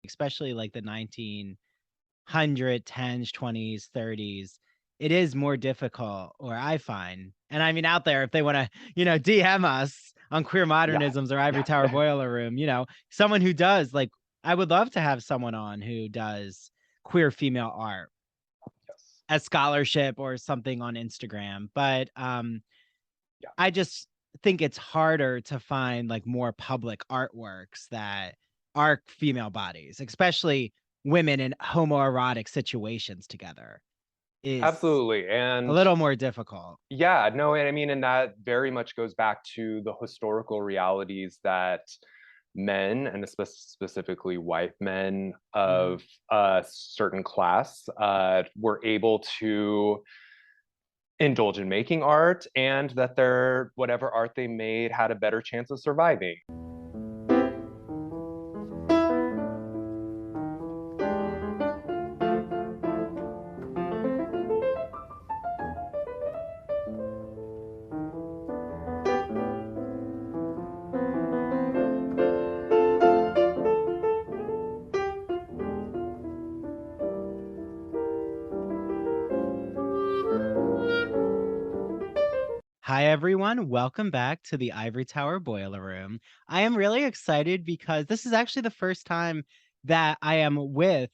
especially like the 1910s, 20s, 30s, it is more difficult, or I find. And I mean, out there, if they want to, DM us on Queer Yeah. Modernisms or Ivory Tower Boiler Room, someone who does like, I would love to have someone on who does queer female art Yes. as scholarship or something on Instagram. But Yeah. I just think it's harder to find like more public artworks that are female bodies, especially women in homoerotic situations together, is Absolutely. a And little more difficult. yeah, no, and I mean, and that very much goes back to the historical realities that men, and specifically white men Mhm. of a certain class, were able to indulge in making art, and that their whatever art they made had a better chance of surviving. Hi, everyone. Welcome back to the Ivory Tower Boiler Room. I am really excited because this is actually the first time that I am with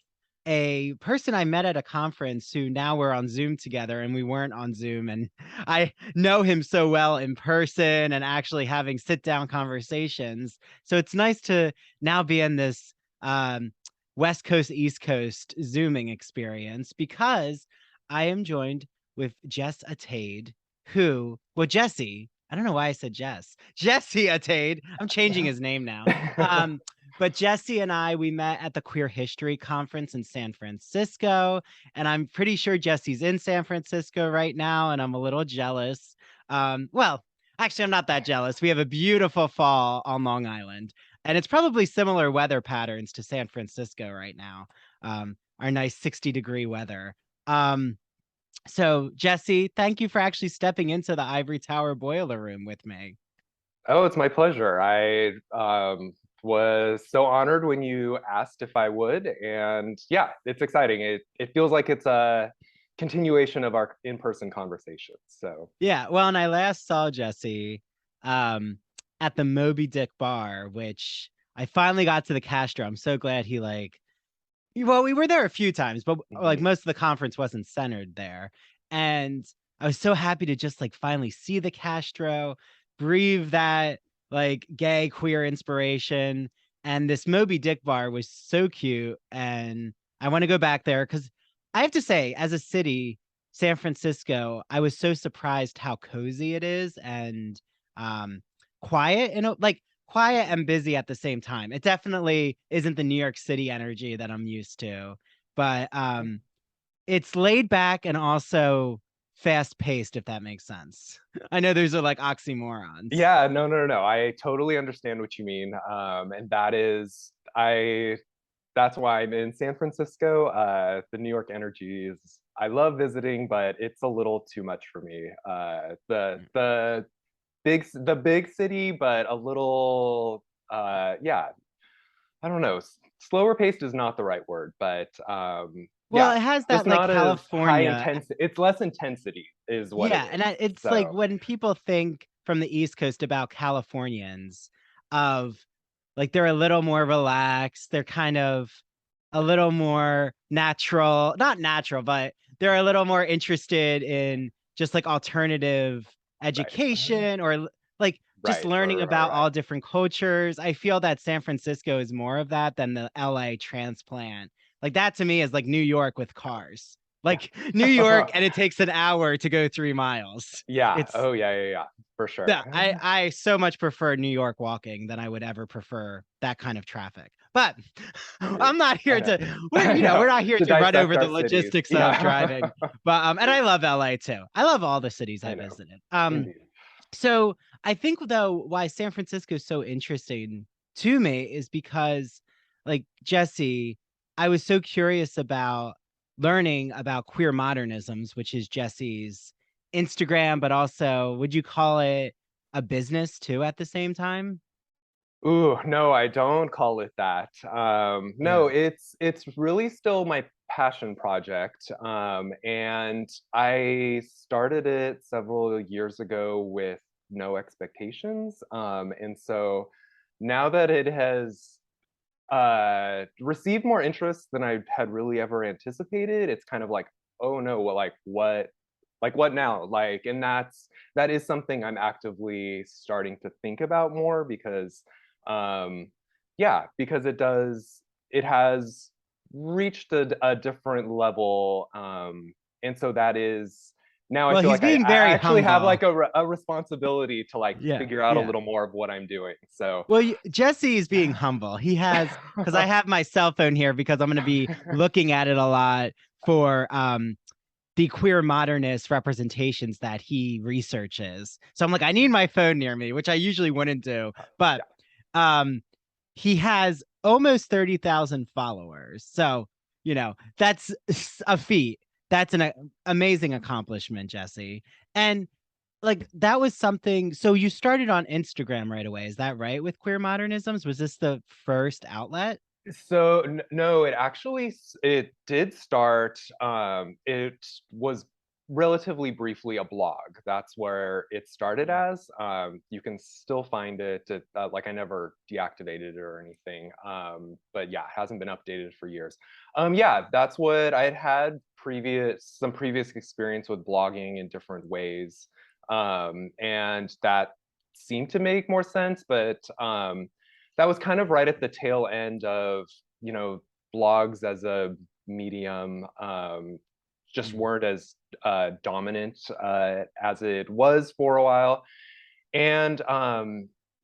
a person I met at a conference who now we're on Zoom together, and we weren't on Zoom. And I know him so well in person and actually having sit down conversations. So it's nice to now be in this West Coast, East Coast Zooming experience because I am joined with Jess Ataide, Jesse, I don't know why I said Jesse Ataide. I'm changing his name now. But Jesse and we met at the Queer History Conference in San Francisco, and I'm pretty sure Jesse's in San Francisco right now, and I'm a little jealous. Well, actually, I'm not that jealous. We have a beautiful fall on Long Island, and it's probably similar weather patterns to San Francisco right now. Our nice 60-degree weather. So, Jesse, thank you for actually stepping into the Ivory Tower Boiler Room with me. Oh, it's my pleasure. I was so honored when you asked if I would, and yeah, it's exciting. It feels like it's a continuation of our in-person conversations. So Yeah, well, and I last saw Jesse um, at the Moby Dick bar, which I finally got to the Castro. I'm so glad well, we were there a few times, but like mhm. most of the conference wasn't centered there. And I was so happy to just like finally see the Castro, breathe that like gay queer inspiration. And this Moby Dick bar was so cute. And I want to go back there because I have to say, as a city, San Francisco, I was so surprised how cozy it is and um quiet and like quiet and busy at the same time. It definitely isn't the New York City energy that I'm used to, but it's laid back and also fast paced, if that makes sense. I know those are like oxymorons. Yeah, no. I totally understand what you mean, and that's why I'm in San Francisco. The New York energy is I love visiting, but it's a little too much for me. The big city, but a little yeah, I don't know. Slower paced is not the right word, but Well, yeah, it has that just like not as high California. intensity. It's less intensity, is what it Yeah, and is. it's like So when people think from the East Coast about Californians, of like they're a little more relaxed, they're kind of a little more natural, not natural, but they're a little more interested in just like alternative right, education or like just right, learning right, right, about right. all different cultures. I feel that San Francisco is more of that than the LA transplant. Like that to me is like New York with cars. Like New York, and it takes an hour to go 3 miles. Yeah. It's Oh, yeah, for sure. yeah, I so much prefer New York walking than I would ever prefer that kind of traffic. But I'm not I here know. to I we're know. not here To to run dissect over our the cities. logistics of Yeah. driving. But and I love LA too. I love all the cities I I know. visited. Indeed. So I think though why San Francisco is so interesting to me is because like Jesse, I was so curious about learning about queer modernisms, which is Jesse's Instagram, but also would you call it a business too at the same time? Ooh, no, I don't call it that. No, Yeah. it's really still my passion project. And I started it several years ago with no expectations. And so now that it has received more interest than I had really ever anticipated, it's kind of like, oh no, well, like what now? Like, and that is something I'm actively starting to think about more because, um, yeah, because it has reached a different level, and so that is now I Well, feel he's like I being very actually have humble. like a responsibility to like Yeah, figure out a yeah. little more of what I'm doing. So, Well, Jesse is being humble. He has, because I have my cell phone here because I'm going to be looking at it a lot for the queer modernist representations that he researches. So I'm like, I need my phone near me, which I usually wouldn't do. But yeah. um, he has almost 30,000 followers. So, that's a feat. That's an amazing accomplishment, Jesse. And like that was something. So you started on Instagram right away. Is that right? With Queer Modernisms? Was this the first outlet? So no, it did start. It was relatively briefly a blog. That's where it started as. You can still find it. Like I never deactivated it or anything. But yeah, it hasn't been updated for years. Yeah, that's what I had some previous experience with blogging in different ways, and that seemed to make more sense. But that was kind of right at the tail end of, you know, blogs as a medium just Mm. weren't as dominant as it was for a while. And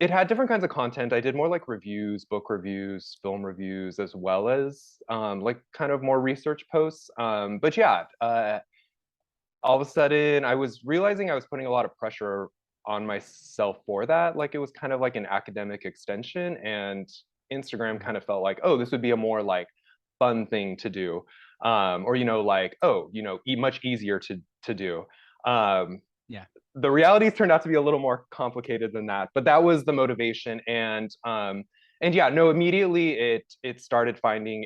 it had different kinds of content. I did more like reviews, book reviews, film reviews, as well as like kind of more research posts. But yeah, all of a sudden I was realizing I was putting a lot of pressure on myself for that. Like it was kind of like an academic extension, and Instagram kind of felt like, oh, this would be a more like fun thing to do. Or like, oh, much easier to do. Um, Yeah. the realities turned out to be a little more complicated than that, but that was the motivation. And yeah, no, immediately it started finding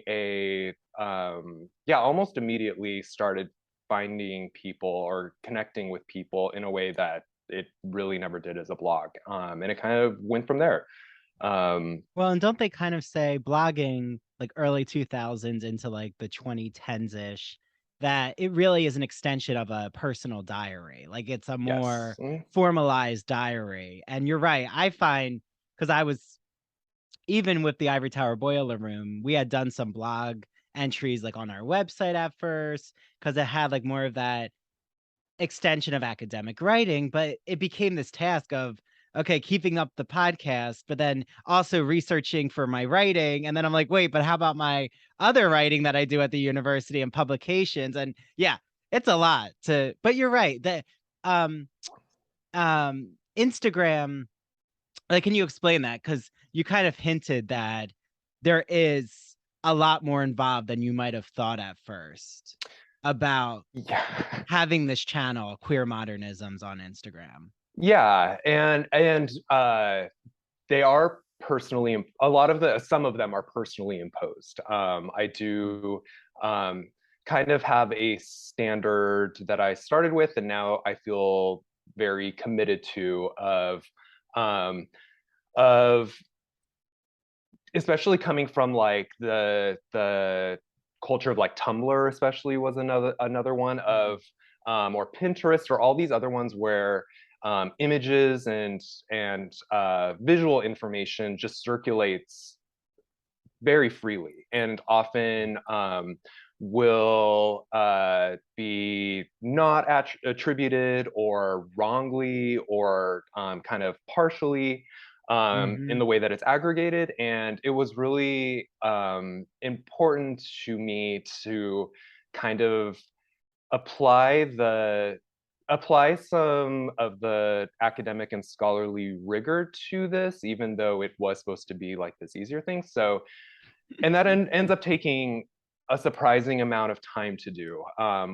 almost immediately started finding people or connecting with people in a way that it really never did as a blog. And it kind of went from there. Um, Well, and don't they kind of say blogging like early 2000s into like the 2010s ish that it really is an extension of a personal diary. Like it's a yes. more formalized diary. And you're right. I find because I was even with the Ivory Tower Boiler Room, we had done some blog entries like on our website at first because it had like more of that extension of academic writing, but it became this task of okay, keeping up the podcast, but then also researching for my writing. And then I'm like, wait, but how about my other writing that I do at the university and publications? And yeah, it's a lot to, but you're right that um Instagram, like, can you explain that? Because you kind of hinted that there is a lot more involved than you might have thought at first about Yeah. having this channel, Queer Modernisms, on Instagram. Yeah, and they are personally a lot of some of them are personally imposed. I Mm. do um, kind of have a standard that I started with, and now I feel very committed to um, of especially coming from like the culture of like Tumblr, especially was another one Mm. of or Pinterest or all these other ones where images and visual information just circulates very freely and often will be not attributed or wrongly or kind of partially in Mhm. the way that it's aggregated. And it was really important to me to kind of apply the apply some of the academic and scholarly rigor to this, even though it was supposed to be like this easier thing. So and that ends up taking a surprising amount of time to do.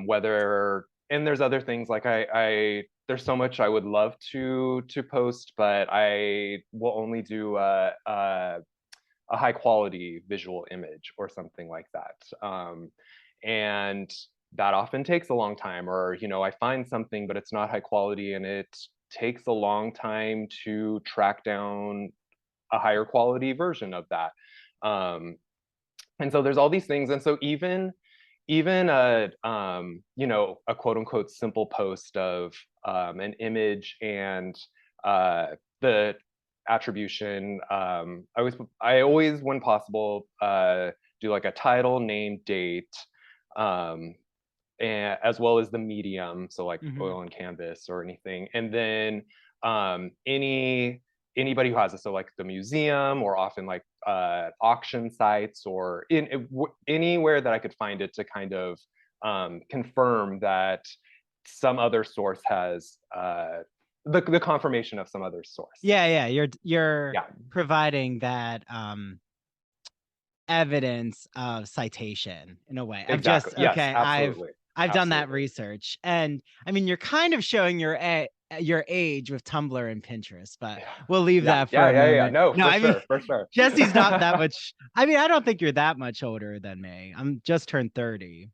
Whether and there's other things like there's so much I would love to post, but I will only do a high quality visual image or something like that. And that often takes a long time, or, I find something, but it's not high quality and it takes a long time to track down a higher quality version of that. Um, and so there's all these things. And so even a quote unquote simple post of an image and the attribution. I always, when possible, do like a title, name, date, um, and as well as the medium, so like Mhm. oil and canvas or anything, and then anybody who has it, so like the museum or often like auction sites or anywhere that I could find it to kind of confirm that some other source has the confirmation of some other source. Yeah, yeah, you're Yeah, providing that, evidence of citation in a way of exactly. just, Yes, okay, I've absolutely. I've done that Absolutely. research, and, I mean, you're kind of showing your age with Tumblr and Pinterest, but Yeah. we'll leave Yeah, that for yeah, a yeah, yeah. moment. No, No, for I mean, sure, for sure. Jesse's not that much. I mean, I don't think you're that much older than me. I'm just turned 30.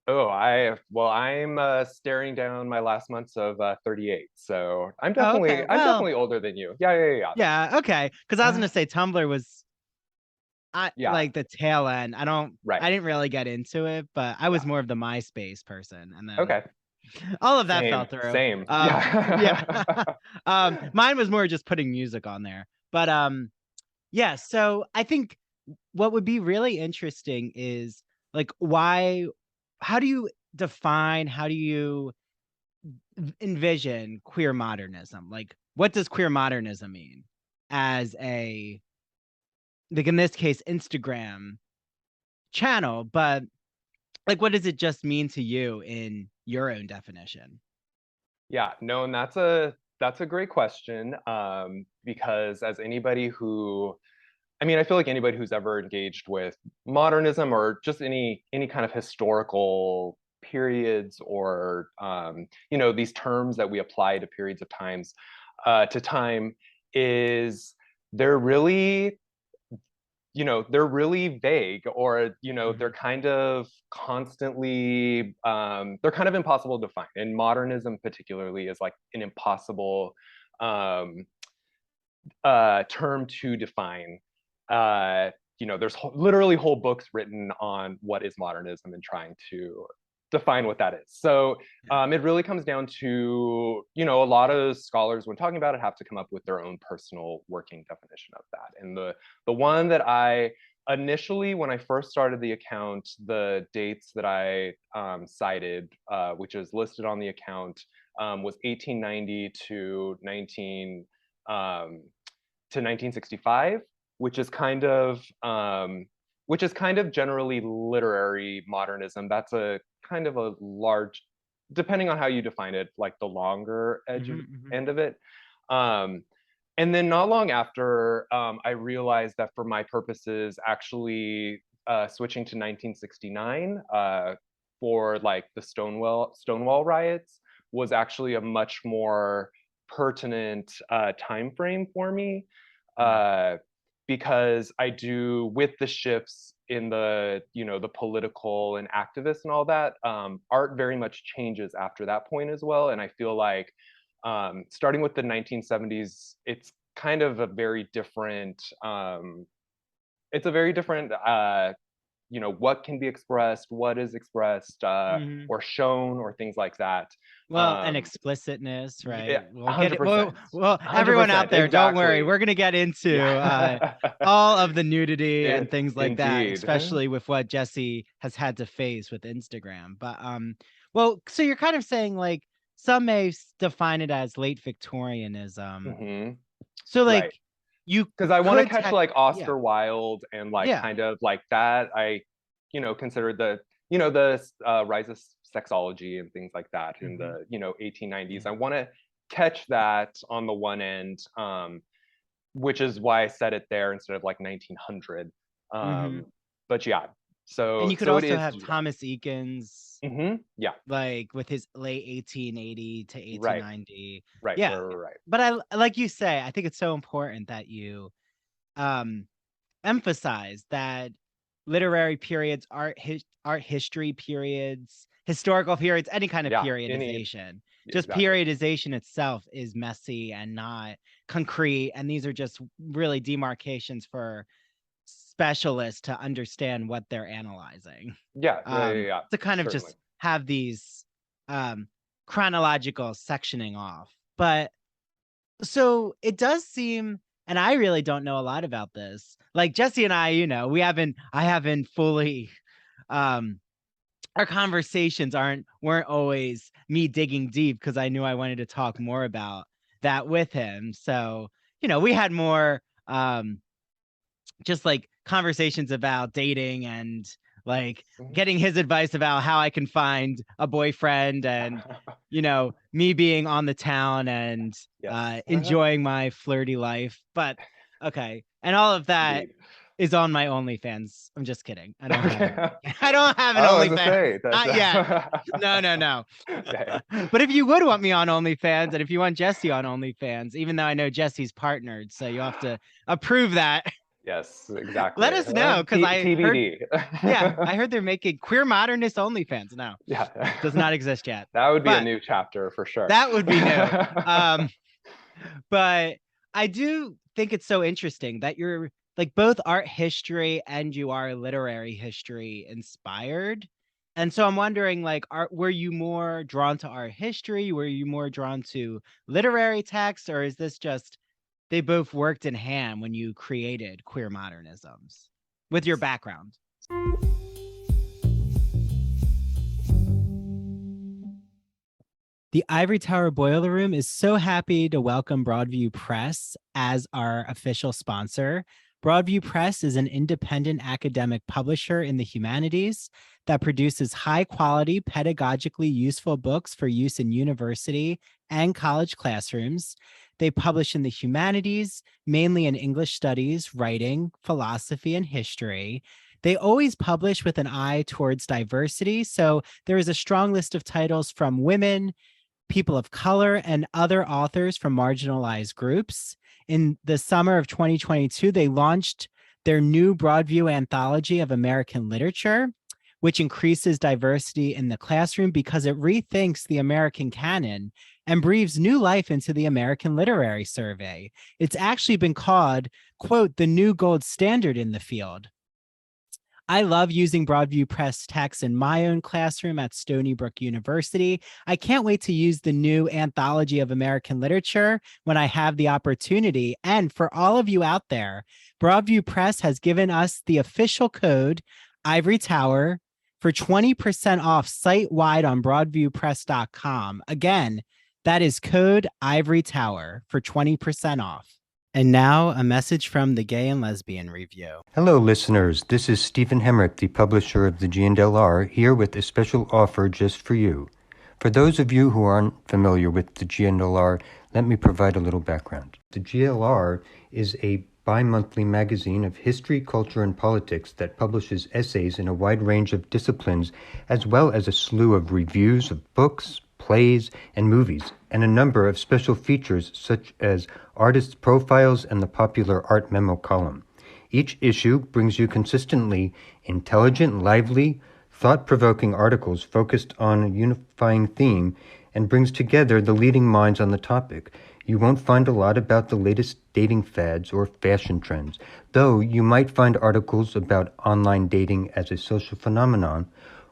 Oh, I'm staring down my last months of 38. So Oh, okay, I'm well, definitely older than you. Yeah, yeah, yeah, okay. Because I was yeah. gonna say Tumblr was I Yeah, like, the tail end. right. I didn't really get into it, but I Yeah. was more of the MySpace person, and then Okay. all of that fell Same, through. same. Yeah. Yeah. Mine was more just putting music on there. But, yeah, so I think what would be really interesting is, like, how do you how do you envision queer modernism? Like, what does queer modernism mean as a, like, in this case, Instagram channel, but, like, what does it just mean to you in your own definition? Yeah, no, and that's a great question. Because as anybody who I mean, I feel like anybody who's ever engaged with modernism or just any kind of historical periods or these terms that we apply to periods of times to time is they're really they're really vague, or they're Mhm, kind of constantly they're kind of impossible to find, and modernism particularly is like an impossible um term to define. Uh, there's literally whole books written on what is modernism and trying to define what that is. So yeah. it really comes down to, a lot of scholars, when talking about it, have to come up with their own personal working definition of that. And the one that I initially, when I first started the account, the dates that I cited, which is listed on the account, was 1890 um, to 1965, which is kind of generally literary modernism. That's a kind of a large, depending on how you define it, like the longer Mhm, mhm, end of it. Um, and then not long after, I realized that for my purposes, actually switching to 1969 for like the Stonewall riots was actually a much more pertinent time frame for me, mm, uh, because I do, with the shifts in the the political and activists and all that, art very much changes after that point as well. And I feel like starting with the 1970s, it's kind of a very different it's a very different what can be expressed, what is expressed mhm. or shown or things like that. Well, and um explicitness, yeah, right? We'll get it. 100%, Well, everyone out 100%, there, don't worry. exactly. We're gonna get into Yeah. all of the nudity and It, things like that, indeed. especially with what Jesse has had to face with Instagram. But well, so you're kind of saying like some may define it as late Victorianism. Hmm. So Right. like you Because I want to could catch tech, like yeah, Oscar Wilde and like yeah, kind of like that. I, consider the, the rise of sexology and things like that in hmm, the, 1890s. yeah, I want to catch that on the one end, which is why I said it there instead of like 1900. hmm. Um, but yeah. And So you could so it also is have direct. Thomas Eakins, Yeah. like with his late 1880 to Right. 1890. Right. Right. Yeah. Right. Right. But like you say, I think it's so important that you um emphasize that literary periods, art history periods, historical periods, any kind of Yeah. Any periodization. Just exactly. periodization itself is messy and not concrete, and these are just really demarcations for specialists to understand what they're analyzing. Yeah. Yeah. Yeah. Yeah. To kind of Certainly. just have these um chronological sectioning off. But so it does seem, and I really don't know a lot about this. Like Jesse and I, I haven't fully um our conversations weren't always me digging deep because I knew I wanted to talk more about that with him. So, we had more just like conversations about dating and like Mhm. getting his advice about how I can find a boyfriend and me being on the town and Yes. enjoying my flirty life. But okay. And all of that Indeed. is on my OnlyFans. I'm just kidding. I don't have an Okay. OnlyFans. I don't have an Oh, as I OnlyFans. say, Not yet. that's No, no, no. okay. But if you would want me on OnlyFans and if you want Jesse on OnlyFans, even though I know Jesse's partnered, so you'll have to approve that. Yes, Let exactly. us know because I heard, TBD. yeah, I heard they're making Queer Modernist OnlyFans. No, Yeah. does not exist yet, That would be a but new chapter for sure. that would be new. Um, but I do think it's so interesting that you're like both art history and you are literary history inspired. And so I'm wondering, like, were you more drawn to art history? Were you more drawn to literary texts, or is this just they both worked in hand when you created queer modernisms with your background? The Ivory Tower Boiler Room is so happy to welcome Broadview Press as our official sponsor. Broadview Press is an independent academic publisher in the humanities that produces high quality, pedagogically useful books for use in university and college classrooms. They publish in the humanities, mainly in English studies, writing, philosophy, and history. They always publish with an eye towards diversity. So there is a strong list of titles from women, people of color, and other authors from marginalized groups. In the summer of 2022, they launched their new Broadview anthology of American literature, which increases diversity in the classroom because it rethinks the American canon and breathes new life into the American Literary Survey. It's actually been called, quote, the new gold standard in the field. I love using Broadview Press text in my own classroom at Stony Brook University. I can't wait to use the new anthology of American literature when I have the opportunity. And for all of you out there, Broadview Press has given us the official code Ivory Tower for 20% off site-wide on broadviewpress.com. Again, that is code Ivory Tower for 20% off. And now, a message from the Gay and Lesbian Review. Hello, listeners. This is Stephen Hemrick, the publisher of the G&LR, here with a special offer just for you. For those of you who aren't familiar with the G&LR, let me provide a little background. The GLR is a bi-monthly magazine of history, culture, and politics that publishes essays in a wide range of disciplines, as well as a slew of reviews of books, plays, and movies, and a number of special features such as artists' profiles and the popular art memo column. Each issue brings you consistently intelligent, lively, thought-provoking articles focused on a unifying theme and brings together the leading minds on the topic. You won't find a lot about the latest dating fads or fashion trends, though you might find articles about online dating as a social phenomenon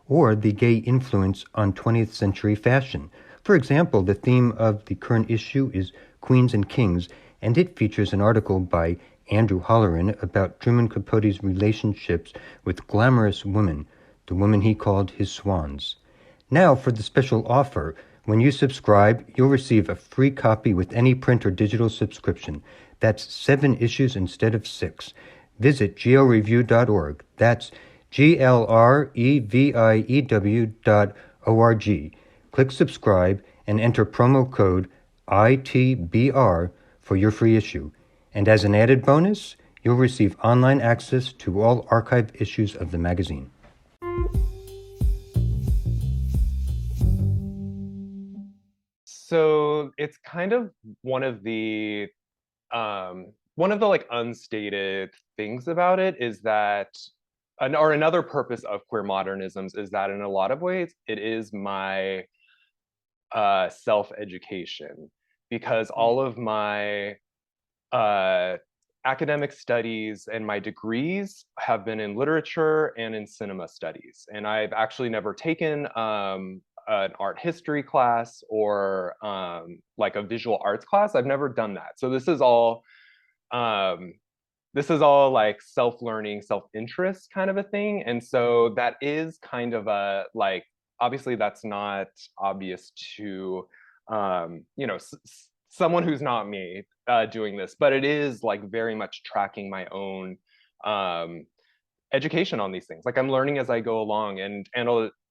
or the gay influence on 20th century fashion. For example, the theme of the current issue is Queens and Kings, and it features an article by Andrew Holleran about Truman Capote's relationships with glamorous women, the women he called his swans. Now for the special offer. When you subscribe, you'll receive a free copy with any print or digital subscription. That's 7 issues instead of 6. Visit glreview.org. That's glreview.org. Click subscribe and enter promo code ITBR for your free issue. And as an added bonus, you'll receive online access to all archived issues of the magazine. so it's kind of one of the like unstated things about it is that or another purpose of queer modernisms is that in a lot of ways it is my self-education, because all of my uh, academic studies and my degrees have been in literature and in cinema studies. And I've actually never taken an art history class or like a visual arts class. I've never done that. So um, this is all like self-learning, self-interest kind of a thing. And so that is kind of a like, obviously that's not obvious to someone who's not me doing this, but it is like very much tracking my own education on these things. Like I'm learning as I go along, and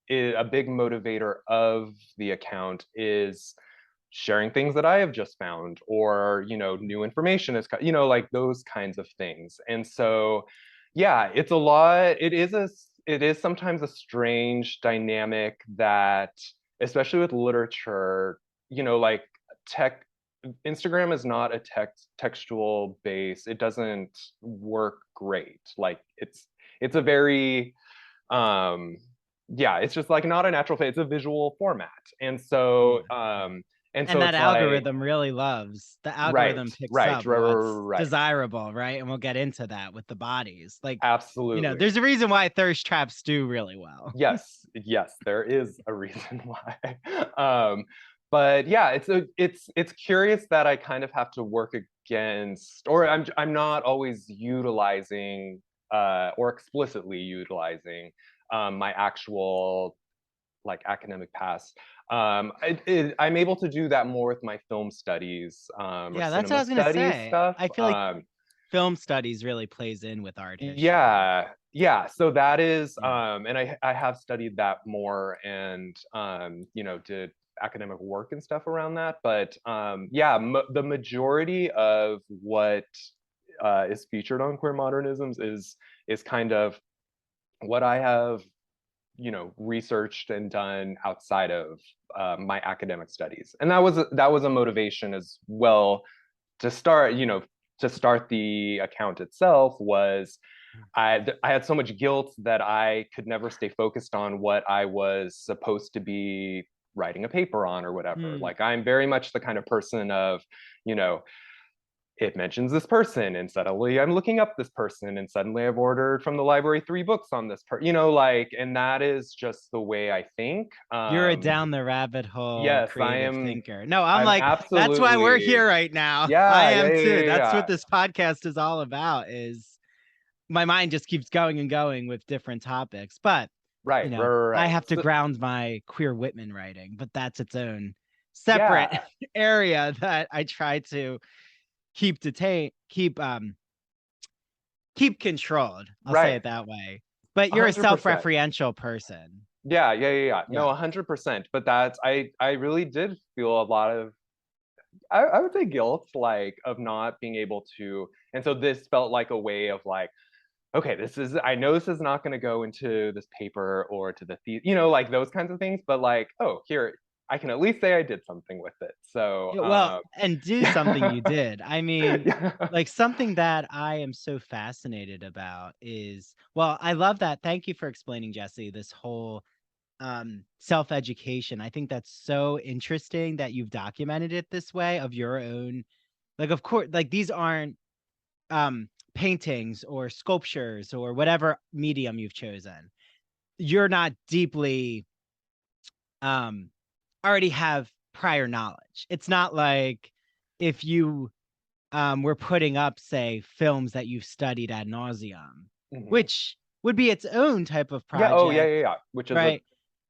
a big motivator of the account is sharing things that I have just found, or new information is like those kinds of things. And so yeah, it's a lot. It is sometimes a strange dynamic that, especially with literature, like tech Instagram is not a textual base. It doesn't work great. Like it's a very yeah, it's just like not a natural fit. It's a visual format. And so and that it's like, algorithm really loves, the right, algorithm picks right, up right, what's right, right. desirable, right? And we'll get into that with the bodies. Like, Absolutely. there's a reason why thirst traps do really well. Yes, yes, there is a reason why. But yeah, it's curious that I kind of have to work against, or I'm not always utilizing or explicitly utilizing my actual like academic past. I'm able to do that more with my film studies or Yeah, that's what I cinema was gonna studies say. stuff. I feel like film studies really plays in with art history. Yeah, so that is Yeah. and I have studied that more, and did academic work and stuff around that. But yeah, the majority of what is featured on Queer Modernisms is kind of what I have researched and done outside of my academic studies. And that was a motivation as well to start the account itself. Was I had so much guilt that I could never stay focused on what I was supposed to be writing a paper on or whatever. Hmm. Like I'm very much the kind of person of, you know, it mentions this person and suddenly I'm looking up this person and suddenly I've ordered from the library 3 books on this like, and that is just the way I think. You're a down the rabbit hole Yes, creative thinker. No, I'm I'm like, that's why we're absolutely, here right now. I yeah, yeah, am yeah, too. yeah, That's yeah. what this podcast is all about, is my mind just keeps going and going with different topics. But, Right, right, right, I right. have to So, ground my queer Whitman writing, but that's its own separate yeah, area that I try to keep controlled. I'll say right. it that way. But you're a 100%. self-referential person. Yeah, yeah, yeah, yeah. No, Yeah. 100%. But I really did feel a lot of, I would say, guilt, like of not being able to. And so this felt like a way of like, okay, I know this is not going to go into this paper or to like those kinds of things, but like, oh, here, I can at least say I did something with it. So, Yeah, well, and do something yeah. you did. I mean, Yeah. like, something that I am so fascinated about is, well, I love that. Thank you for explaining, Jesse, this whole self-education. I think that's so interesting that you've documented it this way, of your own. Like, of course, like, these aren't paintings or sculptures or whatever medium you've chosen. You're not deeply um already have prior knowledge. It's not like if you were putting up, say, films that you've studied ad nauseum, Mhm. which would be its own type of Yeah. Oh, yeah, project, yeah, yeah. Which is a right?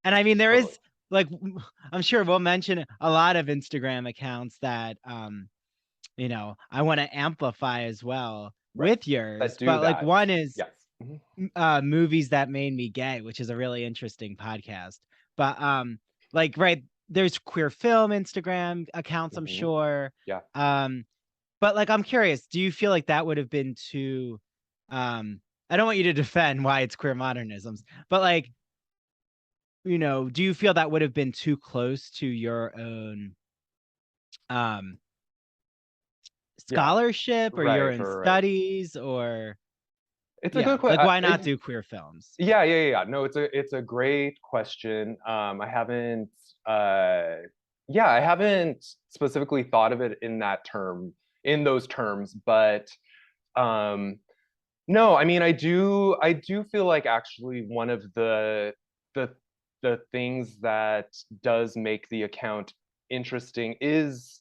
And I mean, there totally is, like, I'm sure we'll mention a lot of Instagram accounts that I want to amplify as well right. with yours. That do But like, that. one is Yes. Mhm. movies that made me gay, which is a really interesting podcast. But like, right, there's queer film Instagram accounts, I'm Mhm. sure. Yeah. um but like, I'm curious, do you feel like that would have been too I don't want you to defend why it's queer modernisms, but like, do you feel that would have been too close to your own um Yeah. scholarship, or you're Right, in right, right. studies, or It's a yeah, good question. like why not do queer films? Yeah. No, it's a great question. I haven't yeah, I haven't specifically thought of it in that term, in those terms, but um no, I mean I do feel like actually one of the the things that does make the account interesting is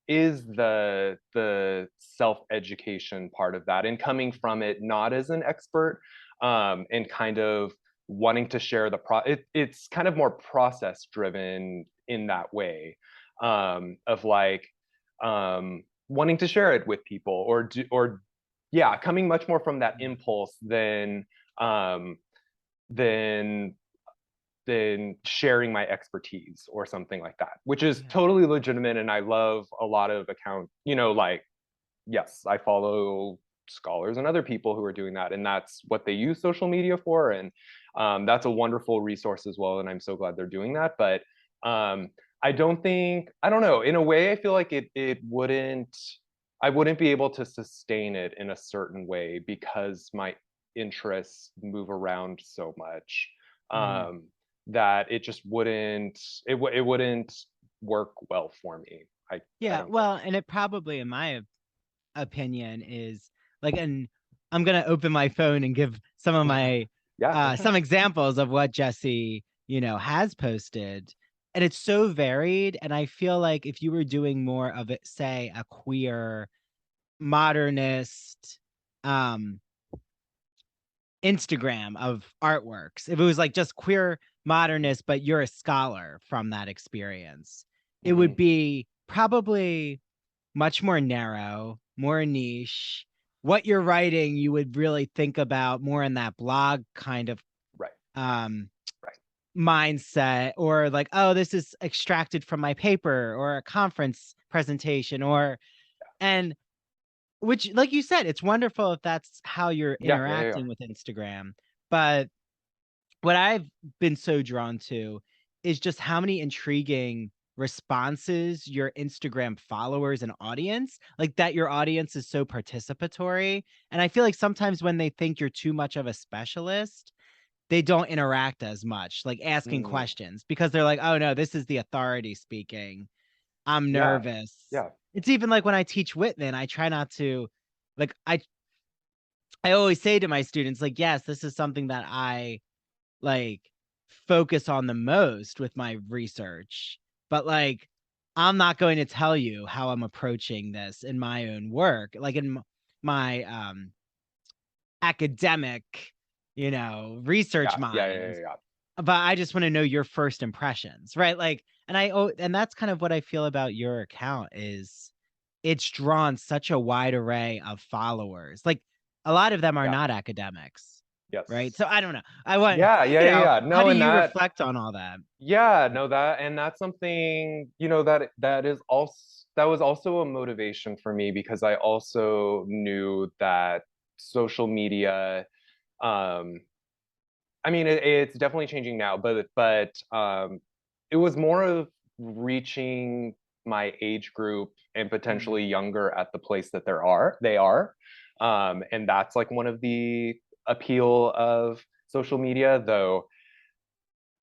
the self-education part of that, and coming from it not as an expert, and kind of wanting to share it's kind of more process driven in that way, of like wanting to share it with people, or yeah, coming much more from that impulse um than sharing my expertise or something like that, which is Yeah. totally legitimate. And I love a lot of like, yes, I follow scholars and other people who are doing that. And that's what they use social media for. And that's a wonderful resource as well. And I'm so glad they're doing that. But um, I don't know, in a way, I feel like I wouldn't be able to sustain it in a certain way because my interests move around so much. Mhm. Um, that it just it wouldn't work well for me. I Yeah, don't think. well, and it probably, in my opinion, is like, and I'm gonna open my phone and give some of my Yeah. some examples of what Jesse, has posted. And it's so varied. And I feel like if you were doing more of it, say a queer modernist um Instagram of artworks, if it was like just queer modernist, but you're a scholar from that experience, it would Mhm. be probably much more narrow, more niche. What you're writing, you would really think about more in that blog kind of Right. um Right. mindset, or like, oh, this is extracted from my paper or a conference presentation, or and which, like you said, it's wonderful if that's how you're Yeah. interacting with Instagram. But what I've been so drawn to is just how many intriguing responses your Instagram followers and audience, like that your audience is so participatory. And I feel like sometimes when they think you're too much of a specialist, they don't interact as much, like asking Mm. questions, because they're like, oh no, this is the authority speaking. I'm Yeah. nervous. Yeah. It's even like when I teach Whitman, I try not to, like, I always say to my students, like, yes, this is something that I like focus on the most with my research, but like I'm not going to tell you how I'm approaching this in my own work, like in my academic, research mind. Yeah. But I just want to know your first impressions, right? Like, and that's kind of what I feel about your account is it's drawn such a wide array of followers. Like a lot of them are Yeah. not academics, right? Yes. So I don't know. I want, Yeah. how No, do and you reflect on all that? that's something, that was also a motivation for me, because I also knew that social media, um, I mean, it's definitely changing now, but it was more of reaching my age group and Mm, potentially younger at the place that they are, and that's like one of the appeal of social media, though.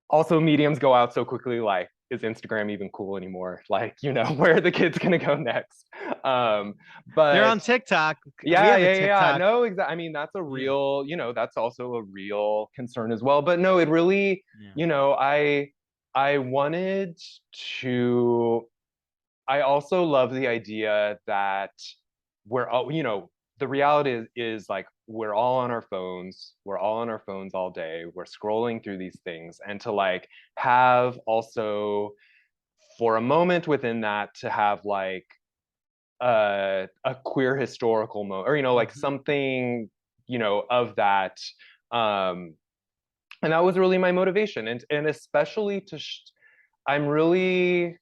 Also, mediums go out so quickly. Like, is Instagram even cool anymore? Like, where are the kids gonna go next? Um, they're but on TikTok. We yeah, have a yeah. TikTok. No, exactly. I mean, that's a Yeah. real, that's also a real concern as well. But no, it really, Yeah. I wanted to, I also love the idea that we're all, the reality is like we're all on our phones. We're all on our phones all day. We're scrolling through these things. And to like have also, for a moment within that, to have like a queer historical moment, or like Mhm. something, of that, um and that was really my motivation, and especially I'm really,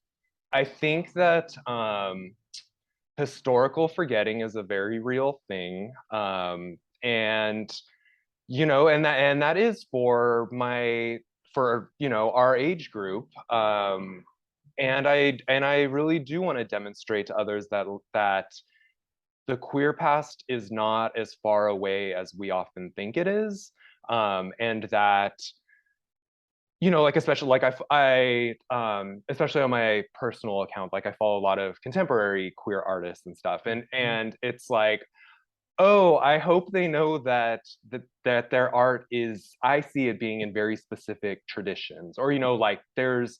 I think that historical forgetting is a very real thing, and and that is for our age group, and I really do want to demonstrate to others that the queer past is not as far away as we often think it is, and that, you know, like especially like especially on my personal account, like I follow a lot of contemporary queer artists and stuff, and it's like, oh, I hope they know that their art is, I see it being in very specific traditions, or, you know, like there's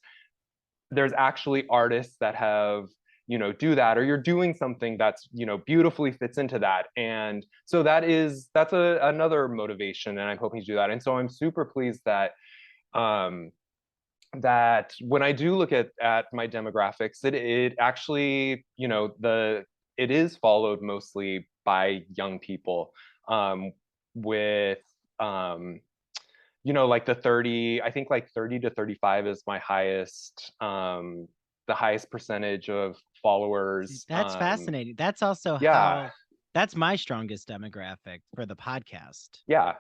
actually artists that have, you know, do that, or you're doing something that's, you know, beautifully fits into that. And so that's another motivation, and I'm hoping to do that. And so I'm super pleased um that when I do look at my demographics, it actually, you know, it is followed mostly by young people, with um you know, like I think like 30 to 35 is my highest, the highest percentage of followers. That's fascinating. That's also Yeah, how that's my strongest demographic for the podcast. yeah.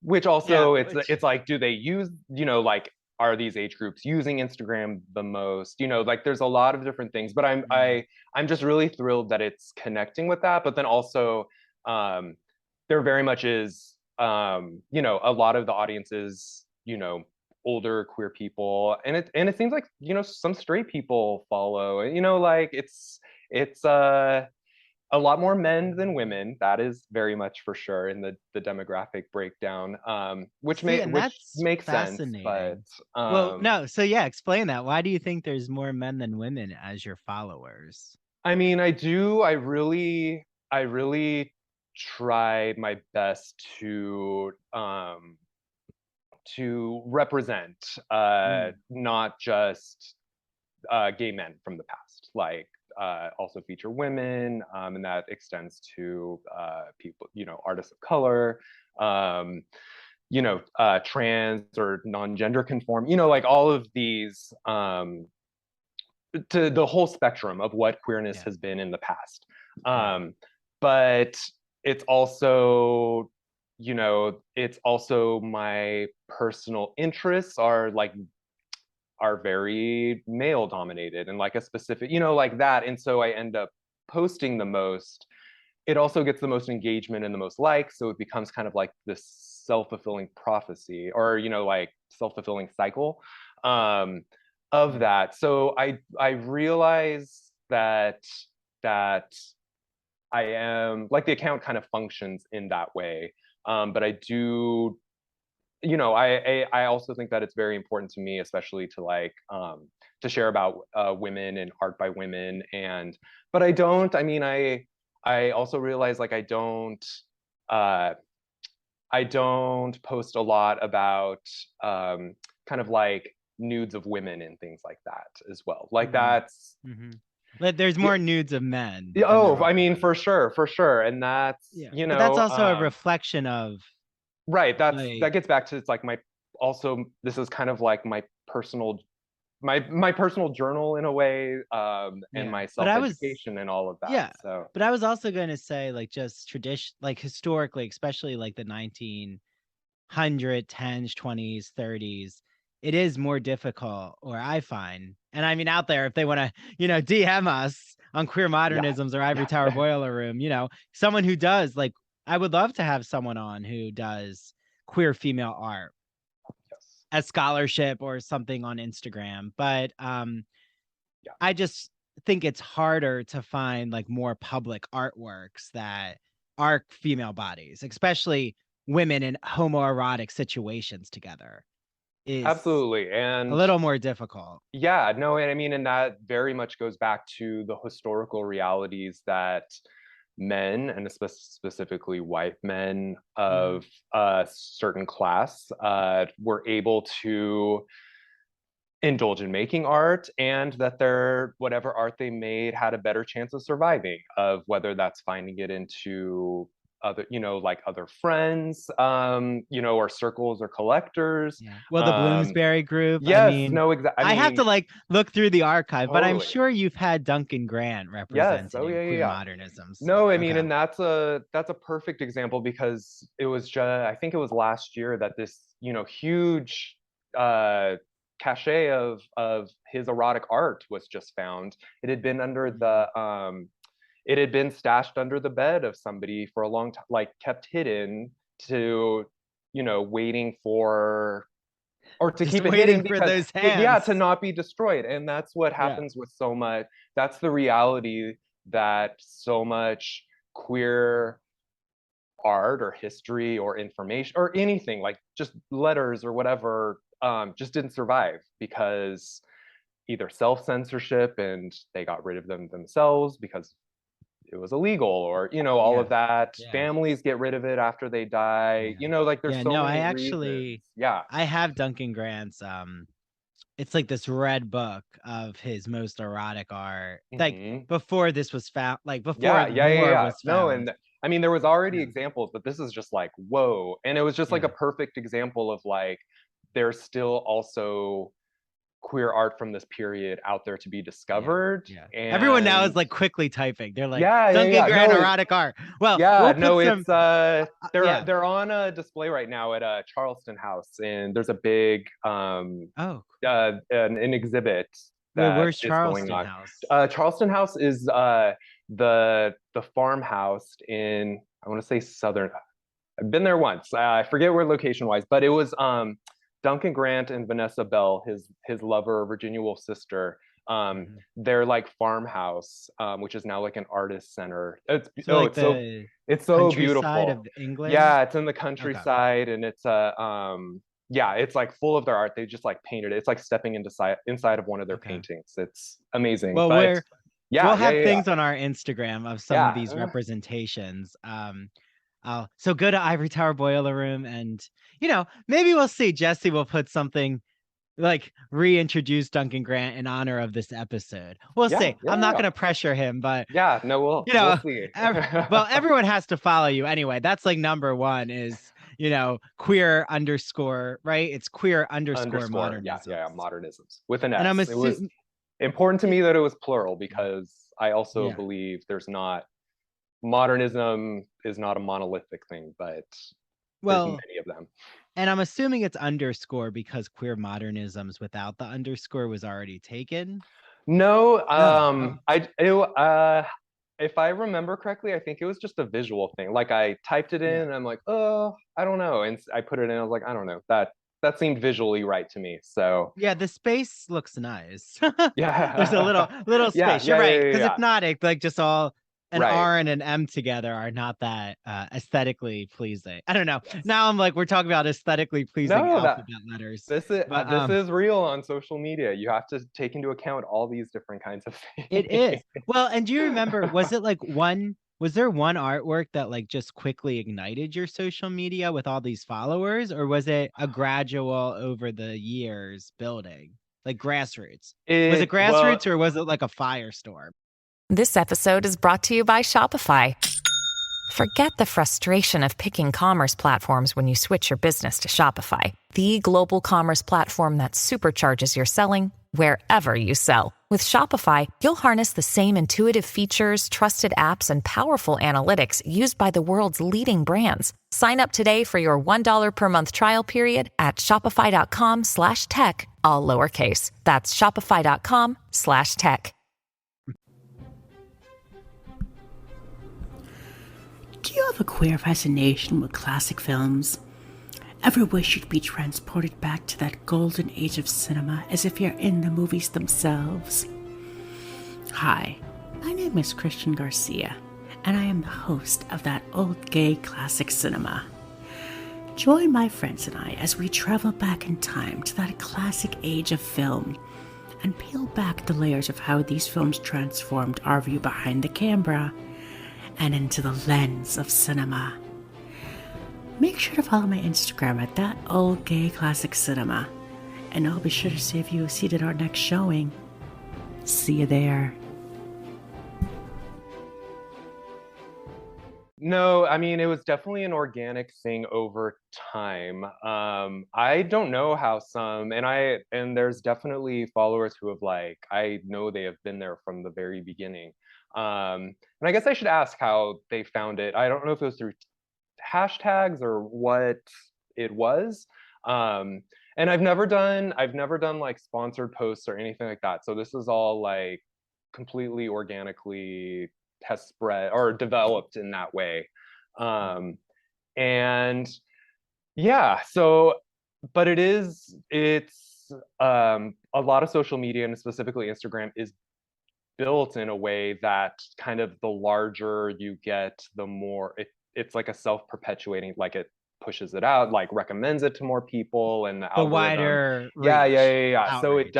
Which Yeah, also, which it's like, do they use, you know, like, are these age groups using Instagram the most? You know, like there's a lot of different things, but I'm just really thrilled that it's connecting with that. But then also, um, there very much is, you know, a lot of the audiences, you know, older queer people, and it seems like, you know, some straight people follow. You know, like it's a lot more men than women. That is very much for sure in the demographic breakdown, see, and which that's makes sense. But fascinating. Well, no, so yeah, explain that. Why do you think there's more men than women as your followers? I mean, I really try my best to represent, Mm, not just gay men from the past, like, also feature women, and that extends to people, you know, artists of color, um, you know, trans or non-gender conform, you know, like all of these, to the whole spectrum of what queerness yeah, has been in the past. right. But it's also, you know, it's also my personal interests are very male dominated, and like a specific, you know, like that. And so I end up posting the most. It also gets the most engagement and the most likes. So it becomes kind of like this self-fulfilling prophecy, or, you know, like self-fulfilling cycle, um, of Mm. that. So I realize that I am like, the account kind of functions in that way. But I do, you know, I also think that it's very important to me, especially to like, to share about women and art by women. And but I don't. I mean, I also realize, like, uh, I don't post a lot about, kind of like nudes of women and things like that as well. Like Hmm. that's, Hmm. But there's yeah. more nudes of men Yeah, than there oh, I are mean, women. for sure, and that's, Yeah, you but that's know, also a reflection of right. That like, gets back to, it's like my, also this is kind of like my personal, my personal journal in a way, and yeah. my But I was self-education and all of that. Yeah, So but I was also going to say, like, just tradition, like historically, especially like the 1900 10s, 20s, 30s, it is more difficult, or I find, and I mean out there, if they want to, DM us on Queer yeah, Modernisms or Ivory yeah, Tower Boiler Room, someone who does like, I would love to have someone on who does queer female art yes, as scholarship or something on Instagram, but yeah, I just think it's harder to find like more public artworks that are female bodies, especially women in homoerotic situations together, is absolutely. a And little more difficult. yeah, no, and I mean, and that very much goes back to the historical realities that men, and specifically white men Mhm. of a certain class, were able to indulge in making art, and that their whatever art they made had a better chance of surviving, of whether that's finding it into other, you know, like other friends, you know, or circles or collectors. Yeah. Well, the um Bloomsbury group, I yes, mean, no, I I have to mean, like look through the archive, but I'm totally. sure you've had Duncan Grant Yes. represented Oh, in yeah, yeah, Queer yeah. Modernisms. No, I mean, Okay. and that's a perfect example, because it was just, I think it was last year that this, you know, huge uh cachet of his erotic art was just found. It had been under the it had been stashed under the bed of somebody for a long time, like kept hidden to, waiting for, or to Just keep it hidden waiting for because those yeah, hands. to not be destroyed. And that's what Yeah. happens with so much. That's the reality that so much queer art or history or information or anything, like just letters or whatever, just didn't survive because either self-censorship and they got rid of them themselves because it was illegal, or all Yeah. of that. Yeah. Families get rid of it after they die, Yeah. like there's Yeah. so No, many reasons. Yeah. I have Duncan Grant's it's like this red book of his most erotic art. Like Hmm. before this was found, like before Yeah, yeah, yeah, more yeah. was No, found. and I mean there was already Yeah. examples, but this is just like whoa, and it was just like a Yeah. perfect example of like there's still also queer art from this period out there to be Yeah. discovered. Yeah. Everyone now is And like quickly typing. They're like yeah, yeah, Duncan yeah. Grant No, erotic art. Well, yeah, we'll put no, some it's yeah. they're on a display right now at Charleston House, and there's a big Oh, an exhibit wait, that where's is going Charleston on. House? Charleston House is the farmhouse in, I want to say southern. I've been there once. I forget where location wise, but it was Duncan Grant and Vanessa Bell, his lover, Virginia Woolf's sister. Mhm. Their like farmhouse, which is now like an artist center. It's So oh, like the it's so countryside beautiful. of England. Yeah, it's in the Okay. countryside, and it's a yeah, it's like full of their art. They just like painted it. It's like stepping inside of one of their Okay. paintings. It's amazing. Well, But we'll yeah, yeah, have yeah, yeah. things on our Instagram of some of these Yeah. representations. So go to Ivory Tower Boiler Room, and maybe we'll see. Jesse will put something like reintroduce Duncan Grant in honor of this episode. We'll Yeah, see. I'm yeah, not yeah. going to pressure him, but Yeah, no, we'll you we'll know, see. well, everyone has to follow you anyway. That's like number one is queer underscore, right? It's queer underscore Underscore, yeah, modernisms. yeah, yeah, modernisms with an And I'm S. It was assuming, important to me that it was plural because I also yeah. believe there's not modernism is not a monolithic thing, but there's Well, many of them. and I'm assuming it's underscore because queer modernisms without the underscore was already taken. No, No. Oh, if I remember correctly, I think it was just a visual thing. Like I typed it in yeah. and I'm like, oh, I don't know. And I put it in, I was like, I don't know. That seemed visually right to me. So Yeah, the space looks nice. There's a yeah. little Yeah, space. You're yeah, yeah, right, yeah, because yeah. if not, it like just all an Right. R and an M together are not that aesthetically pleasing. I don't know. Yes. Now I'm like we're talking about aesthetically pleasing No, that alphabet letters, this is but this is real on social media. You have to take into account all these different kinds of it things. is. Well, and do you remember? Was there one artwork that like just quickly ignited your social media with all these followers, or was it a gradual over the years building, like grassroots? Was it Well, grassroots or was it like a firestorm? This episode is brought to you by Shopify. Forget the frustration of picking commerce platforms when you switch your business to Shopify, the global commerce platform that supercharges your selling wherever you sell. With Shopify, you'll harness the same intuitive features, trusted apps, and powerful analytics used by the world's leading brands. Sign up today for your $1 per month trial period at shopify.com/tech, all lowercase. That's shopify.com/tech. Do you have a queer fascination with classic films? Ever wish you'd be transported back to that golden age of cinema as if you're in the movies themselves? Hi, my name is Christian Garcia, and I am the host of That Old Gay Classic Cinema. Join my friends and I as we travel back in time to that classic age of film and peel back the layers of how these films transformed our view behind the camera and into the lens of cinema. Make sure to follow my Instagram at That Old Gay Classic Cinema, and I'll be sure to save you a seat at our next showing. See you there. no, I mean it was definitely an organic thing over time. I don't know how some, and there's definitely followers who have like I know they have been there from the very beginning. And I guess I should ask how they found it. I don't know if it was through hashtags or what it was. Um, And I've never done like sponsored posts or anything like that. So this is all like completely organically test spread or developed in that way. Um, and yeah, so but it's a lot of social media and specifically Instagram is built in a way that kind of the larger you get, the more it's like a self-perpetuating, like it pushes it out, like recommends it to more people, and the The algorithm. wider Yeah, yeah, reach, yeah, yeah. So outreach.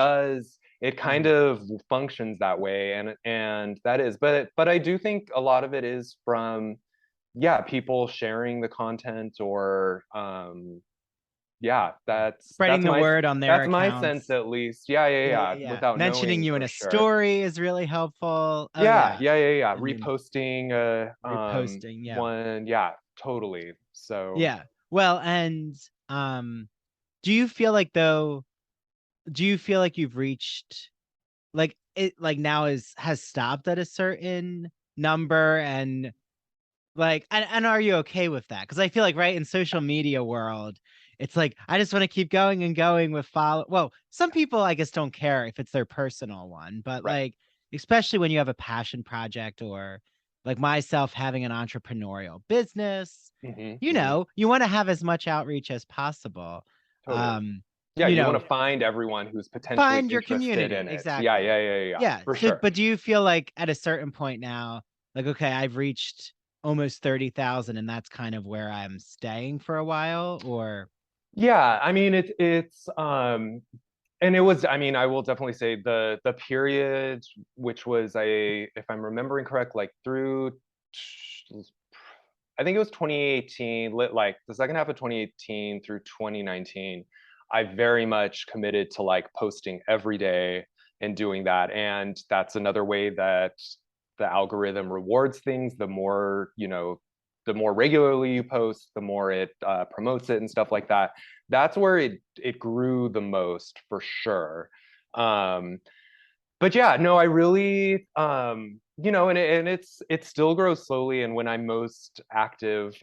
it kind of functions that way, and that is, but I do think a lot of it is from, yeah, people sharing the content or yeah, Spreading the word on their that's my sense accounts. at least. Yeah, yeah, Yeah, yeah, yeah, yeah. without Mentioning knowing you in for a sure. story is really helpful. Oh Yeah, yeah. yeah, yeah, yeah. And then Reposting reposting. Yeah. one, yeah, totally. So Yeah. Well, and do you feel like though, do you feel like you've reached like it like now has stopped at a certain number and like, and are you okay with that? Because I feel like right in social media world, it's like I just want to keep going and going with follow. Well, some people I guess don't care if it's their personal one, but right. like especially when you have a passion project or like myself having an entrepreneurial business, Hmm, you hmm. know, you want to have as much outreach as possible. Totally. Um, Yeah, you you want know, to find everyone who's potentially find your interested community in it. Yeah, exactly. yeah, yeah, yeah, yeah, Yeah. for So, sure. but do you feel like at a certain point now, like, okay, I've reached almost 30,000 and that's kind of where I'm staying for a while or Yeah, I mean it's and it was, I mean, I will definitely say the period, which was if I'm remembering correct, like through I think it was 2018, like the second half of 2018 through 2019, I very much committed to like posting every day and doing that. And that's another way that the algorithm rewards things. The more, the more regularly you post, the more it promotes it and stuff like that. That's where it grew the most for sure. Um, but yeah, no, I really, and it still grows slowly. And when I'm most active,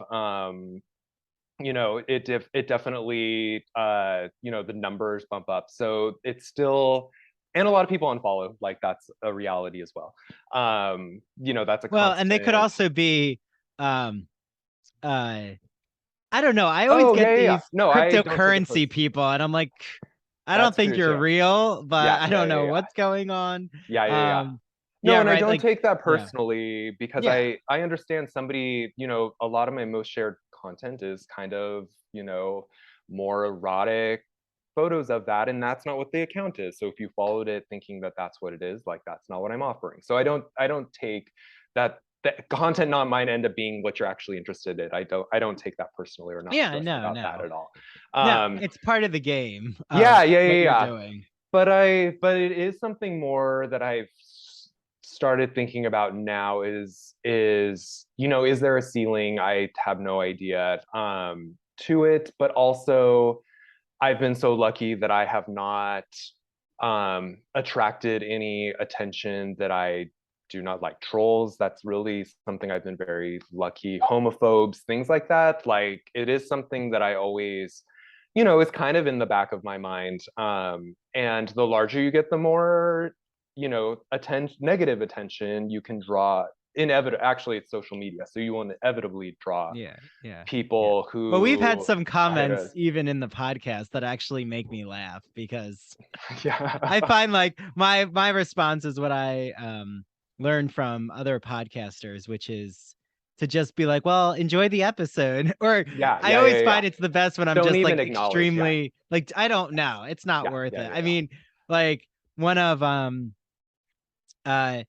it definitely, the numbers bump up. So it's still, and a lot of people unfollow. Like that's a reality as well. That's a well, and they could constant. also be um uh I don't know. I always Oh get yeah, yeah, yeah. these No, I don't take it cryptocurrency personally. people and I'm like, I don't That's think true you're too. real, but Yeah, I yeah, don't yeah, know yeah. what's going on. Yeah, yeah, yeah. No, Yeah, and I right. don't Like, take that yeah. personally because Yeah. I understand somebody, a lot of my most shared content is kind of, more erotic photos of that, and that's not what the account is. So if you followed it thinking that that's what it is, like that's not what I'm offering. So I don't take that content not might end up being what you're actually interested in. I don't take that personally or not Yeah, stressed no, about that no. at all. No, Um, it's part of the game yeah, of yeah, what yeah, you're yeah. doing. But it is something more that I've started thinking about now is there a ceiling? I have no idea to it, but also I've been so lucky that I have not attracted any attention that I do not like. Trolls, that's really something I've been very lucky. Homophobes, things like that. Like it is something that I always, is kind of in the back of my mind. And the larger you get, the more, negative attention you can draw. Actually, it's social media, so you will inevitably draw Yeah, yeah, yeah. people Well, we've had who some hit comments us. even in the podcast that actually make me laugh because I Yeah. find like my response is what I learned from other podcasters, which is to just be like, well, enjoy the episode. Or Yeah, I yeah, yeah, always yeah. find it's the best when I'm Don't just even like acknowledge. Yeah, extremely like I don't know. It's not yeah, worth yeah, it. yeah, I yeah. mean, like one of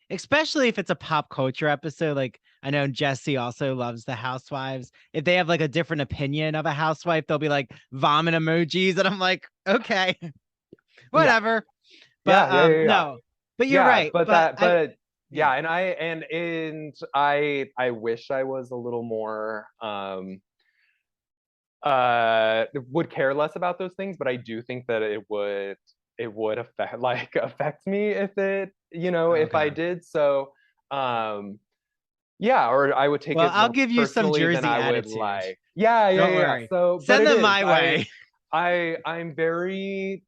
especially if it's a pop culture episode, like I know Jesse also loves the housewives. If they have like a different opinion of a housewife, they'll be like vomit emojis and I'm like, okay, Yeah, whatever. But yeah, yeah, yeah, yeah. no, but you're Yeah, right. But I but yeah. yeah, and I wish I was a little more would care less about those things, but I do think that it would affect me if if I Okay. did. So um yeah, or I would take Well, it I'll more give you some personally than Jersey I would attitude. like. Yeah, yeah, Don't yeah, yeah. worry. So, but Send it them is. my I way. I'm very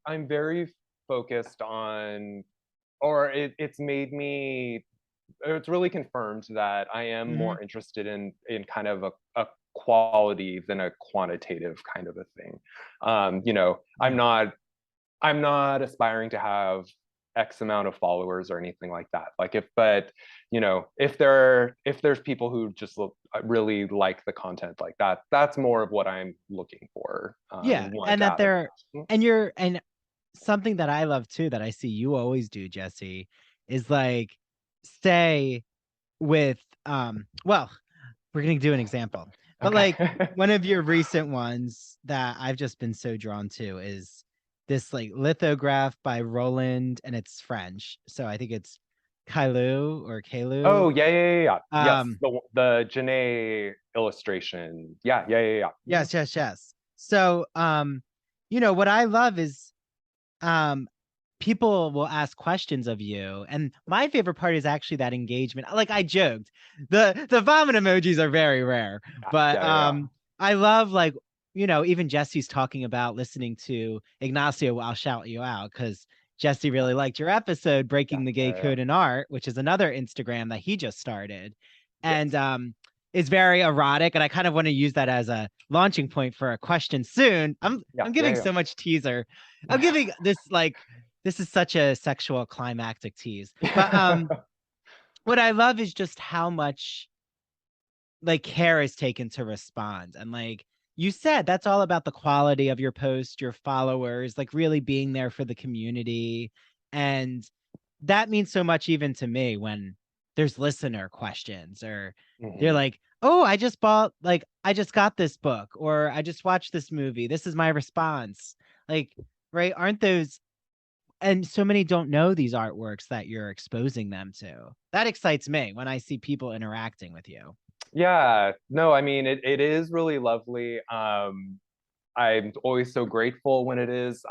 focused on, or it's made me, it's really confirmed that I am Mhm. more interested in kind of a quality than a quantitative kind of a thing. Yeah. I'm not aspiring to have X amount of followers or anything like that. Like but if there's people who just really like the content like that, that's more of what I'm looking for, Yeah, and want and that out of they're that. and something that I love too that I see you always do, Jesse, is like say with well, we're gonna do an example. But like Okay. one of your recent ones that I've just been so drawn to is this like lithograph by Roland, and it's French. So I think it's Kailu or Kalu. Oh, yeah. Yes, Um the Janae illustration. Yeah. Mhm. yes. So what I love is um people will ask questions of you, and my favorite part is actually that engagement. Like I joked, the vomit emojis are very rare, but Yeah. I love like even Jesse's talking about listening to Ignacio. I'll shout you out because Jesse really liked your episode breaking the gay Yeah. code in art, which is another Instagram that he just started, and Yes. is very erotic, and I kind of want to use that as a launching point for a question soon. I'm giving Yeah. so much teaser. I'm giving this like this is such a sexual climactic tease. But what I love is just how much like care is taken to respond. And like you said, that's all about the quality of your post, your followers, like really being there for the community. And that means so much even to me when there's listener questions or they're Mhm. like, "Oh, I just got this book or I just watched this movie. This is my response." Like, right? Aren't those and so many don't know these artworks that you're exposing them to. That excites me when I see people interacting with you. Yeah, no, I mean it is really lovely. I'm always so grateful when it is.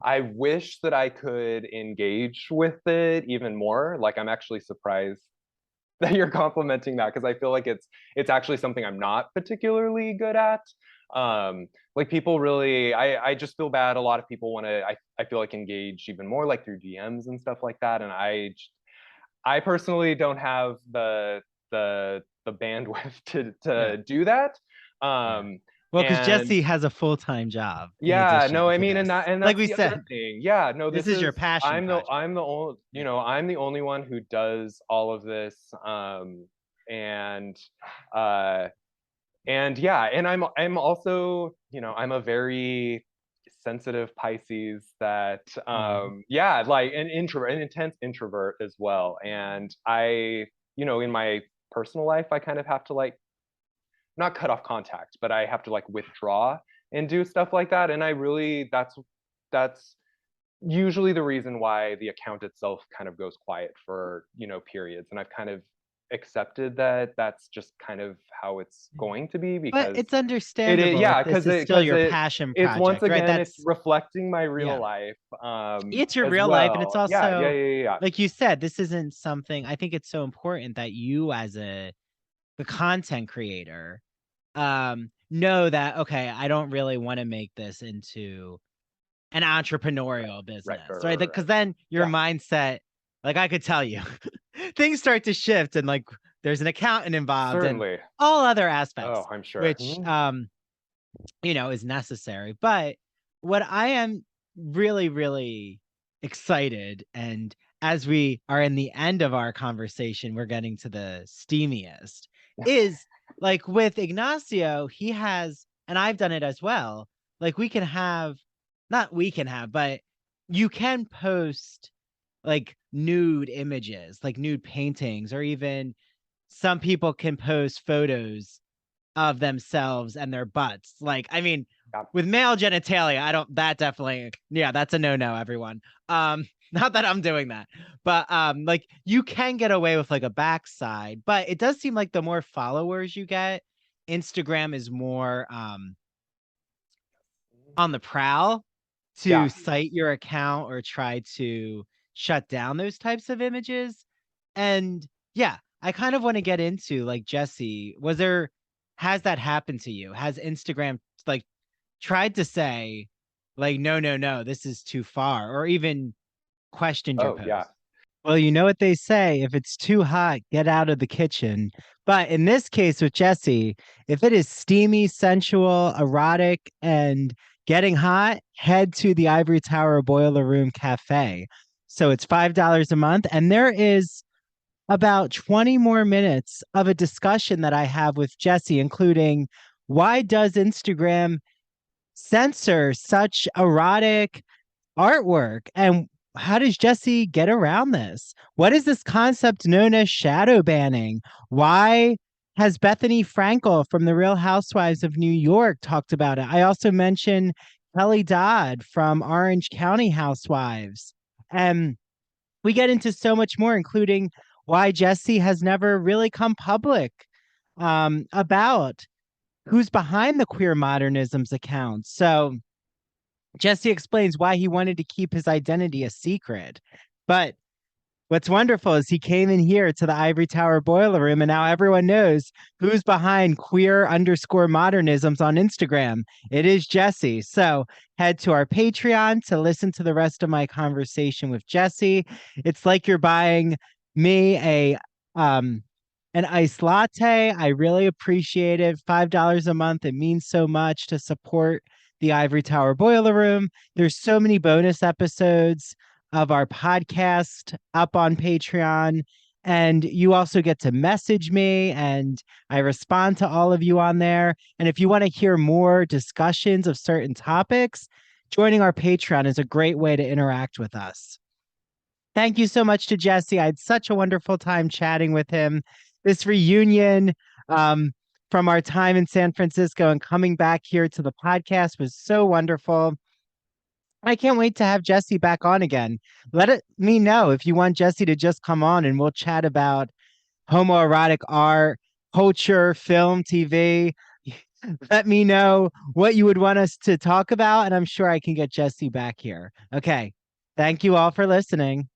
I wish that I could engage with it even more. Like I'm actually surprised that you're complimenting that because I feel like it's actually something I'm not particularly good at. Like people really, I just feel bad. A lot of people want to, I feel like engage even more like through DMs and stuff like that. And I personally don't have the bandwidth Yeah. to do that. Yeah. Um, Well, because and Jesse has a full-time job in yeah, addition no, I to mean, this. and Like that's we the other said, thing. Yeah, no, this this is your is passion project. I'm the only, Yeah. I'm the only one who does all of this. And uh and yeah, and I'm also, I'm a very sensitive Pisces that Mhm. yeah, like an intense introvert as well. And in my personal life, I kind of have to like not cut off contact, but I have to like withdraw and do stuff like that. And I really that's usually the reason why the account itself kind of goes quiet for, periods. And I've kind of accepted that that's just kind of how it's going to be But because it's it is, understandable if yeah, this because is it still because your passion it's once project, right? again it's That's reflecting my real yeah. life It's your as real life, and it's well. also Yeah. like you said, this isn't something I think it's so important that you as the content creator know that okay, I don't really want to make this into an entrepreneurial business, right? Because Right. then your Yeah, mindset, like I could tell you, things start to shift, and like there's an accountant involved and certainly. all other Oh, aspects, I'm sure. which is necessary. But what I am really, really excited, and as we are in the end of our conversation, we're getting to the steamiest, is like with Ignacio, he has, and I've done it as well. Like not we can have, but you can post like nude images, like nude paintings, or even some people can post photos of themselves and their butts. Like, I mean, Yeah. with male genitalia, I don't that definitely yeah, that's a no-no, everyone. Not that I'm doing that, but like you can get away with like a backside, but it does seem like the more followers you get, Instagram is more on the prowl to Yeah. cite your account or try to shut down those types of images. And yeah, I kind of want to get into like Jesse, has that happened to you? Has Instagram like tried to say like, no, this is too far, or even questioned your Oh, post. yeah. Well, you know what they say, if it's too hot, get out of the kitchen. But in this case with Jesse, if it is steamy, sensual, erotic, and getting hot, head to the Ivory Tower Boiler Room Cafe. So it's $5 a month, and there is about 20 more minutes of a discussion that I have with Jesse, including why does Instagram censor such erotic artwork? And how does Jesse get around this? What is this concept known as shadow banning? Why has Bethany Frankel from The Real Housewives of New York talked about it? I also mentioned Kelly Dodd from Orange County Housewives. And we get into so much more, including why Jesse has never really come public about who's behind the Queer Modernisms account. So Jesse explains why he wanted to keep his identity a secret. But what's wonderful is he came in here to the Ivory Tower Boiler Room, and now everyone knows who's behind queer_modernisms on Instagram. It is Jesse. So head to our Patreon to listen to the rest of my conversation with Jesse. It's like you're buying me an iced latte. I really appreciate it. $5 a month. It means so much to support the Ivory Tower Boiler Room. There's so many bonus episodes of our podcast up on Patreon. And you also get to message me, and I respond to all of you on there. And if you want to hear more discussions of certain topics, joining our Patreon is a great way to interact with us. Thank you so much to Jesse. I had such a wonderful time chatting with him. This reunion from our time in San Francisco and coming back here to the podcast was so wonderful. I can't wait to have Jesse back on again. Me know if you want Jesse to just come on, and we'll chat about homoerotic art, culture, film, TV. Let me know what you would want us to talk about, and I'm sure I can get Jesse back here. Okay. Thank you all for listening.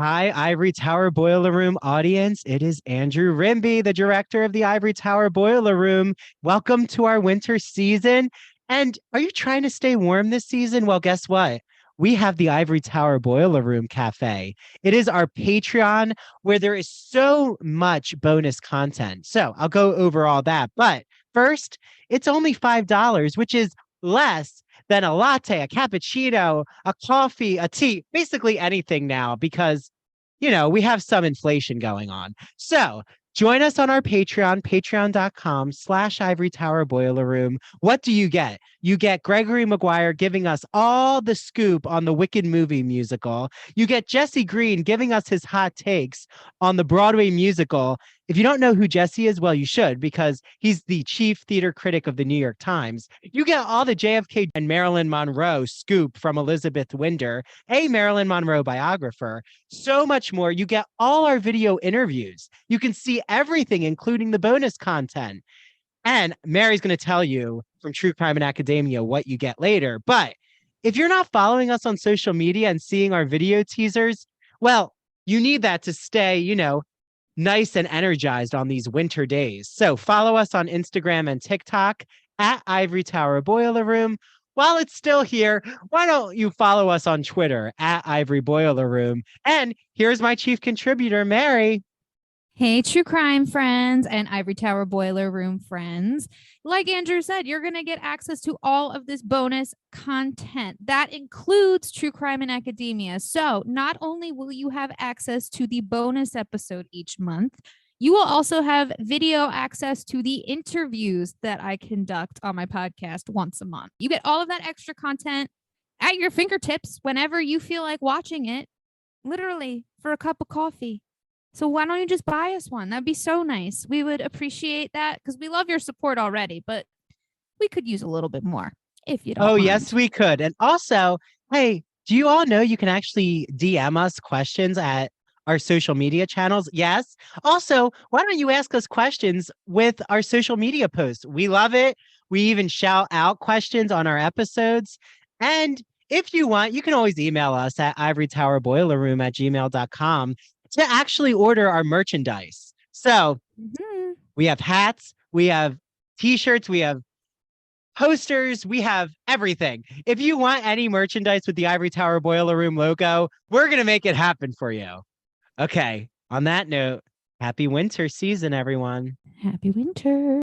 Hi, Ivory Tower Boiler Room audience. It is Andrew Rimby, the director of the Ivory Tower Boiler Room. Welcome to our winter season. And are you trying to stay warm this season? Well, guess what? We have the Ivory Tower Boiler Room Cafe. It is our Patreon where there is so much bonus content. So I'll go over all that. But first, it's only $5, which is less than a latte, a cappuccino, a coffee, a tea, basically anything now, because, we have some inflation going on. So join us on our Patreon, patreon.com/Ivory Tower Boiler Room. What do you get? You get Gregory Maguire giving us all the scoop on the Wicked movie musical. You get Jesse Green giving us his hot takes on the Broadway musical. If you don't know who Jesse is, well, you should, because he's the chief theater critic of the New York Times. You get all the JFK and Marilyn Monroe scoop from Elizabeth Winder, a Marilyn Monroe biographer. So much more. You get all our video interviews. You can see everything, including the bonus content. And Mary's going to tell you from True Crime and Academia what you get later. But if you're not following us on social media and seeing our video teasers, well, you need that to stay, nice and energized on these winter days. So follow us on Instagram and TikTok at Ivory Tower Boiler Room. While it's still here, why don't you follow us on Twitter at Ivory Boiler Room? And here's my chief contributor, Mary. Hey, True Crime friends and Ivory Tower Boiler Room friends. Like Andrew said, you're going to get access to all of this bonus content. That includes True Crime and Academia. So not only will you have access to the bonus episode each month, you will also have video access to the interviews that I conduct on my podcast once a month. You get all of that extra content at your fingertips whenever you feel like watching it, literally for a cup of coffee. So why don't you just buy us one? That'd be so nice. We would appreciate that because we love your support already, but we could use a little bit more if you don't mind. Yes, we could. And also, hey, do you all know you can actually DM us questions at our social media channels? Yes. Also, why don't you ask us questions with our social media posts? We love it. We even shout out questions on our episodes. And if you want, you can always email us at ivorytowerboilerroom@gmail.com to actually order our merchandise. So we have hats, we have t-shirts, we have posters, we have everything. If you want any merchandise with the Ivory Tower Boiler Room logo, we're going to make it happen for you. Okay. On that note, happy winter season, everyone. Happy winter.